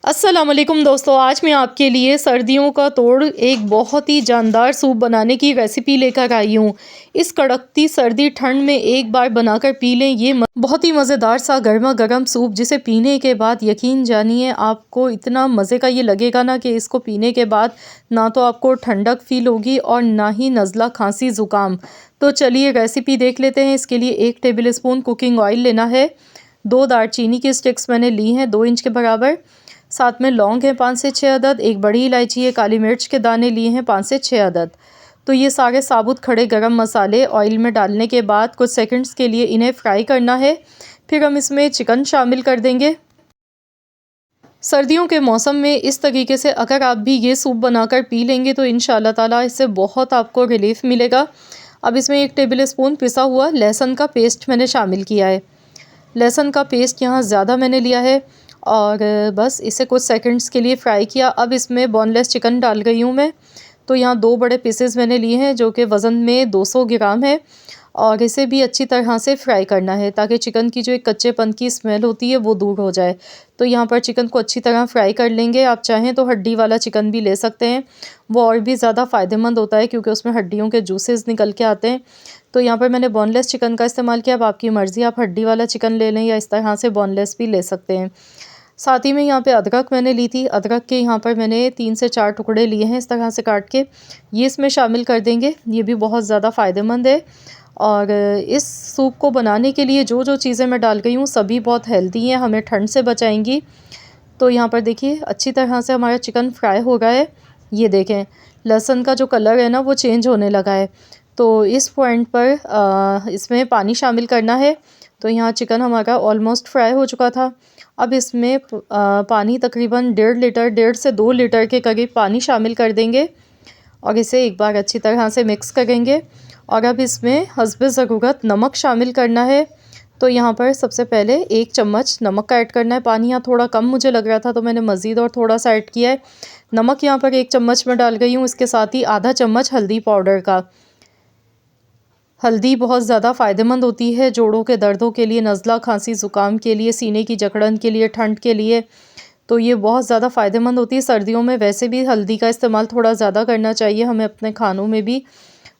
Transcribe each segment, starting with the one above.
अस्सलामुअलैकुम दोस्तों, आज मैं आपके लिए सर्दियों का तोड़ एक बहुत ही जानदार सूप बनाने की रेसिपी लेकर आई हूँ। इस कड़कती सर्दी ठंड में एक बार बनाकर पी लें ये बहुत ही मज़ेदार सा गर्मा गर्म सूप, जिसे पीने के बाद यकीन जानिए आपको इतना मज़े का ये लगेगा ना कि इसको पीने के बाद ना तो आपको ठंडक फील होगी और ना ही नज़ला खांसी ज़ुकाम। तो चलिए रेसिपी देख लेते हैं। इसके लिए 1 टेबल स्पून कुकिंग ऑयल लेना है। 2 दालचीनी की स्टिक्स मैंने ली हैं 2 इंच के बराबर। साथ में लौंग है 5 से 6 अदद, एक बड़ी इलायची है, काली मिर्च के दाने लिए हैं 5 से 6 अदद। तो ये सारे साबुत खड़े गरम मसाले ऑयल में डालने के बाद कुछ सेकंड्स के लिए इन्हें फ्राई करना है। फिर हम इसमें चिकन शामिल कर देंगे। सर्दियों के मौसम में इस तरीके से अगर आप भी ये सूप बनाकर पी लेंगे तो इंशाल्लाह ताला इससे बहुत आपको रिलीफ मिलेगा। अब इसमें 1 टेबल स्पून पिसा हुआ लहसुन का पेस्ट मैंने शामिल किया है। लहसुन का पेस्ट यहाँ ज़्यादा मैंने लिया है और बस इसे कुछ सेकंड्स के लिए फ्राई किया। अब इसमें बोनलेस चिकन डाल रही हूँ मैं। तो यहाँ 2 बड़े पीसेस मैंने लिए हैं जो कि वज़न में 200 ग्राम है और इसे भी अच्छी तरह से फ्राई करना है ताकि चिकन की जो एक कच्चेपन की स्मेल होती है वो दूर हो जाए। तो यहाँ पर चिकन को अच्छी तरह फ्राई कर लेंगे। आप चाहें तो हड्डी वाला चिकन भी ले सकते हैं, वो और भी ज़्यादा फ़ायदेमंद होता है क्योंकि उसमें हड्डियों के जूसेस निकल के आते हैं। तो यहाँ पर मैंने बोनलेस चिकन का इस्तेमाल किया। अब आपकी मर्ज़ी, आप हड्डी वाला चिकन ले लें या इस तरह से बोनलेस भी ले सकते हैं। साथ ही में यहाँ पे अदरक मैंने ली थी। अदरक के यहाँ पर मैंने 3 से 4 टुकड़े लिए हैं इस तरह से काट के। ये इसमें शामिल कर देंगे। ये भी बहुत ज़्यादा फ़ायदेमंद है और इस सूप को बनाने के लिए जो चीज़ें मैं डाल गई हूँ सभी बहुत हेल्दी हैं, हमें ठंड से बचाएंगी। तो यहाँ पर देखिए अच्छी तरह से हमारा चिकन फ्राई हो रहा है। ये देखें लहसुन का जो कलर है ना वो चेंज होने लगा है। तो इस पॉइंट पर इसमें पानी शामिल करना है। तो यहाँ चिकन हमारा ऑलमोस्ट फ्राई हो चुका था। अब इसमें पानी तकरीबन 1.5 से 2 लीटर के करीब पानी शामिल कर देंगे और इसे एक बार अच्छी तरह से मिक्स करेंगे। और अब इसमें हस्बे ज़रूरत नमक शामिल करना है। तो यहाँ पर सबसे पहले 1 चम्मच नमक का ऐड करना है। पानी यहाँ थोड़ा कम मुझे लग रहा था तो मैंने मज़ीद और थोड़ा सा ऐड किया है। नमक यहाँ पर 1 चम्मच में डाल गई हूँ। इसके साथ ही आधा चम्मच हल्दी पाउडर का। हल्दी बहुत ज़्यादा फ़ायदेमंद होती है जोड़ों के दर्दों के लिए, नज़ला खांसी ज़ुकाम के लिए, सीने की जकड़न के लिए, ठंड के लिए। तो ये बहुत ज़्यादा फ़ायदेमंद होती है। सर्दियों में वैसे भी हल्दी का इस्तेमाल थोड़ा ज़्यादा करना चाहिए हमें अपने खानों में भी,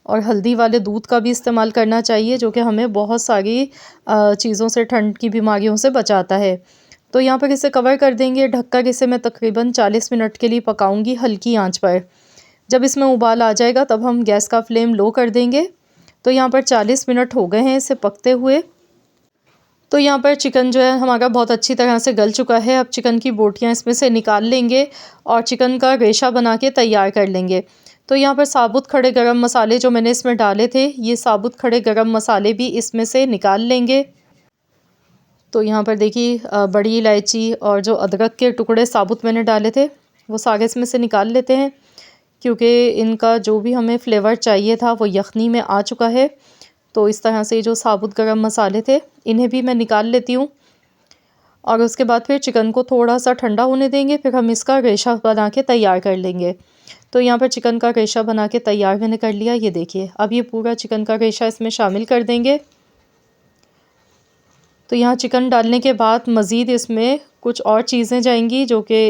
और हल्दी वाले दूध का भी इस्तेमाल करना चाहिए जो कि हमें बहुत सारी चीज़ों से, ठंड की बीमारियों से बचाता है। तो यहाँ पर इसे कवर कर देंगे, ढककर इसे मैं तकरीबन 40 मिनट के लिए पकाऊंगी हल्की आंच पर। जब इसमें उबाल आ जाएगा तब हम गैस का फ्लेम लो कर देंगे। तो यहाँ पर 40 मिनट हो गए हैं इसे पकते हुए। तो यहाँ पर चिकन जो है हमारा बहुत अच्छी तरह से गल चुका है। अब चिकन की बोटियाँ इसमें से निकाल लेंगे और चिकन का रेशा बना के तैयार कर लेंगे। तो यहाँ पर साबुत खड़े गरम मसाले जो मैंने इसमें डाले थे, ये साबुत खड़े गरम मसाले भी इसमें से निकाल लेंगे। तो यहाँ पर देखिए बड़ी इलायची और जो अदरक के टुकड़े साबुत मैंने डाले थे वो सारे इसमें से निकाल लेते हैं क्योंकि इनका जो भी हमें फ्लेवर चाहिए था वो यखनी में आ चुका है। तो इस तरह से जो साबुत गरम मसाले थे इन्हें भी मैं निकाल लेती हूँ और उसके बाद फिर चिकन को थोड़ा सा ठंडा होने देंगे। फिर हम इसका रेशा बना के तैयार कर लेंगे। तो यहाँ पर चिकन का रेशा बना के तैयार मैंने कर लिया। ये देखिए अब ये पूरा चिकन का रेशा इसमें शामिल कर देंगे। तो यहाँ चिकन डालने के बाद मज़ीद इसमें कुछ और चीज़ें जाएंगी जो कि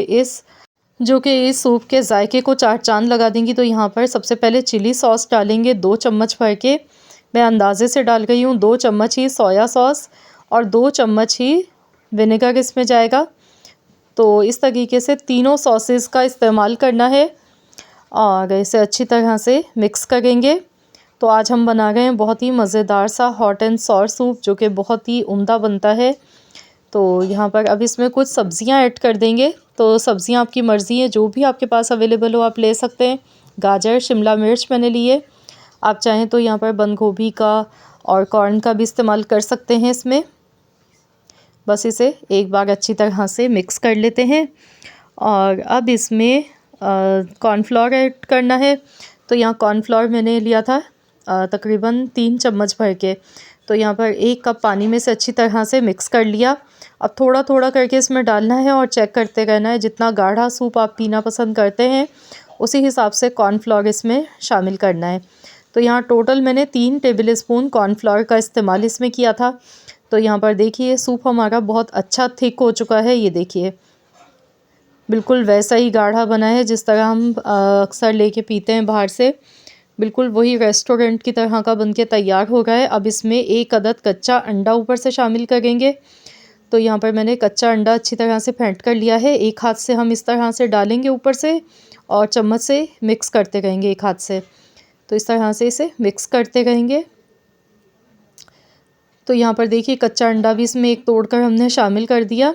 इस सूप के जायके को 4 चांद लगा देंगी। तो यहाँ पर सबसे पहले चिली सॉस डालेंगे 2 चम्मच भर के। मैं अंदाजे से डाल गई हूँ। 2 चम्मच ही सोया सॉस और 2 चम्मच ही विनेगर इसमें जाएगा। तो इस तरीके से तीनों सॉसेस का इस्तेमाल करना है और इसे अच्छी तरह से मिक्स करेंगे। तो आज हम बना रहे हैं बहुत ही मज़ेदार सा हॉट एंड सॉर सूप जो कि बहुत ही उम्दा बनता है। तो यहाँ पर अब इसमें कुछ सब्ज़ियाँ ऐड कर देंगे। तो सब्ज़ियाँ आपकी मर्ज़ी है, जो भी आपके पास अवेलेबल हो आप ले सकते हैं। गाजर, शिमला मिर्च मैंने लिए। आप चाहें तो यहाँ पर बंद गोभी का और कॉर्न का भी इस्तेमाल कर सकते हैं इसमें। बस इसे एक बार अच्छी तरह से मिक्स कर लेते हैं और अब इसमें कॉर्नफ्लोर ऐड करना है। तो यहाँ कॉर्नफ्लोर मैंने लिया था तकरीबन 3 चम्मच भर के। तो यहाँ पर 1 कप पानी में से अच्छी तरह से मिक्स कर लिया। अब थोड़ा थोड़ा करके इसमें डालना है और चेक करते रहना है। जितना गाढ़ा सूप आप पीना पसंद करते हैं उसी हिसाब से कॉर्नफ्लोर इसमें शामिल करना है। तो यहाँ टोटल मैंने 3 टेबल स्पून कॉर्नफ्लोर का इस्तेमाल इसमें किया था। तो यहाँ पर देखिए सूप हमारा बहुत अच्छा थिक हो चुका है। ये देखिए बिल्कुल वैसा ही गाढ़ा बना है जिस तरह हम अक्सर लेके पीते हैं बाहर से। बिल्कुल वही रेस्टोरेंट की तरह का बनके तैयार हो गया है। अब इसमें 1 अदद कच्चा अंडा ऊपर से शामिल करेंगे। तो यहाँ पर मैंने कच्चा अंडा अच्छी तरह से फेंट कर लिया है। एक हाथ से हम इस तरह से डालेंगे ऊपर से और चम्मच से मिक्स करते रहेंगे एक हाथ से। तो इस तरह से इसे मिक्स करते रहेंगे। तो यहाँ पर देखिए कच्चा अंडा भी इसमें एक तोड़कर हमने शामिल कर दिया।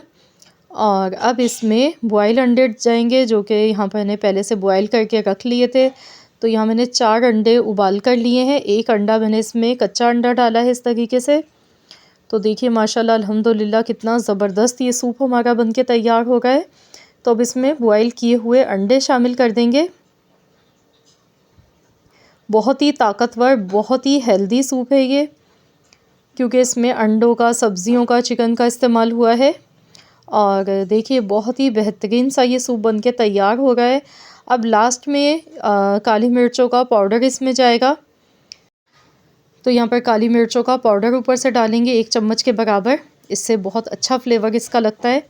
और अब इसमें बॉयल अंडे जाएंगे जो कि यहाँ पर मैंने पहले से बॉयल करके रख लिए थे। तो यहाँ मैंने 4 अंडे उबाल कर लिए हैं। 1 अंडा मैंने इसमें कच्चा अंडा डाला है इस तरीके से। तो देखिए माशाल्लाह अल्हम्दुलिल्लाह कितना ज़बरदस्त ये सूप हमारा बनके तैयार हो गया है। तो अब इसमें बॉयल किए हुए अंडे शामिल कर देंगे। बहुत ही ताकतवर, बहुत ही हेल्दी सूप है ये, क्योंकि इसमें अंडों का, सब्जियों का, चिकन का इस्तेमाल हुआ है। और देखिए बहुत ही बेहतरीन सा ये सूप बनके तैयार हो गया है। अब लास्ट में काली मिर्चों का पाउडर इसमें जाएगा। तो यहाँ पर काली मिर्चों का पाउडर ऊपर से डालेंगे 1 चम्मच के बराबर। इससे बहुत अच्छा फ्लेवर इसका लगता है।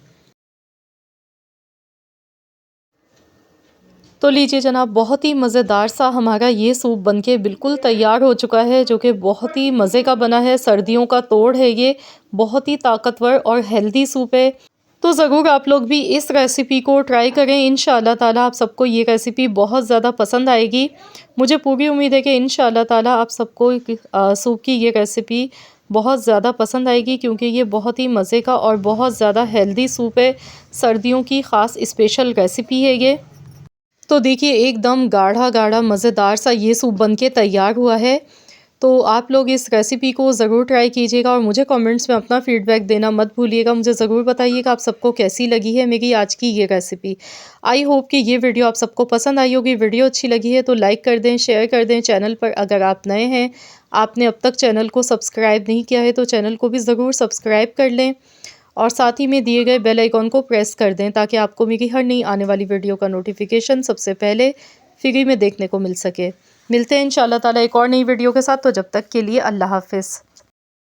तो लीजिए जनाब, बहुत ही मज़ेदार सा हमारा ये सूप बनके बिल्कुल तैयार हो चुका है, जो कि बहुत ही मज़े का बना है। सर्दियों का तोड़ है ये, बहुत ही ताकतवर और हेल्दी सूप है। तो ज़रूर आप लोग भी इस रेसिपी को ट्राई करें। इंशाअल्लाह ताला आप सबको ये रेसिपी बहुत ज़्यादा पसंद आएगी। मुझे पूरी उम्मीद है कि इंशाअल्लाह ताला आप सबको सूप की ये रेसिपी बहुत ज़्यादा पसंद आएगी, क्योंकि ये बहुत ही मज़े का और बहुत ज़्यादा हेल्दी सूप है। सर्दियों की ख़ास स्पेशल रेसिपी है ये। तो देखिए एकदम गाढ़ा गाढ़ा मज़ेदार सा ये सूप बनके तैयार हुआ है। तो आप लोग इस रेसिपी को ज़रूर ट्राई कीजिएगा और मुझे कमेंट्स में अपना फ़ीडबैक देना मत भूलिएगा। मुझे ज़रूर बताइएगा आप सबको कैसी लगी है मेरी आज की ये रेसिपी। आई होप कि ये वीडियो आप सबको पसंद आई होगी। वीडियो अच्छी लगी है तो लाइक कर दें, शेयर कर दें। चैनल पर अगर आप नए हैं, आपने अब तक चैनल को सब्सक्राइब नहीं किया है, तो चैनल को भी ज़रूर सब्सक्राइब कर लें और साथ ही में दिए गए बेल आइकॉन को प्रेस कर दें, ताकि आपको मेरी हर नई आने वाली वीडियो का नोटिफिकेशन सबसे पहले फ्री में देखने को मिल सके। मिलते हैं इंशाअल्लाह ताला एक और नई वीडियो के साथ। तो जब तक के लिए अल्लाह हाफ़िज़।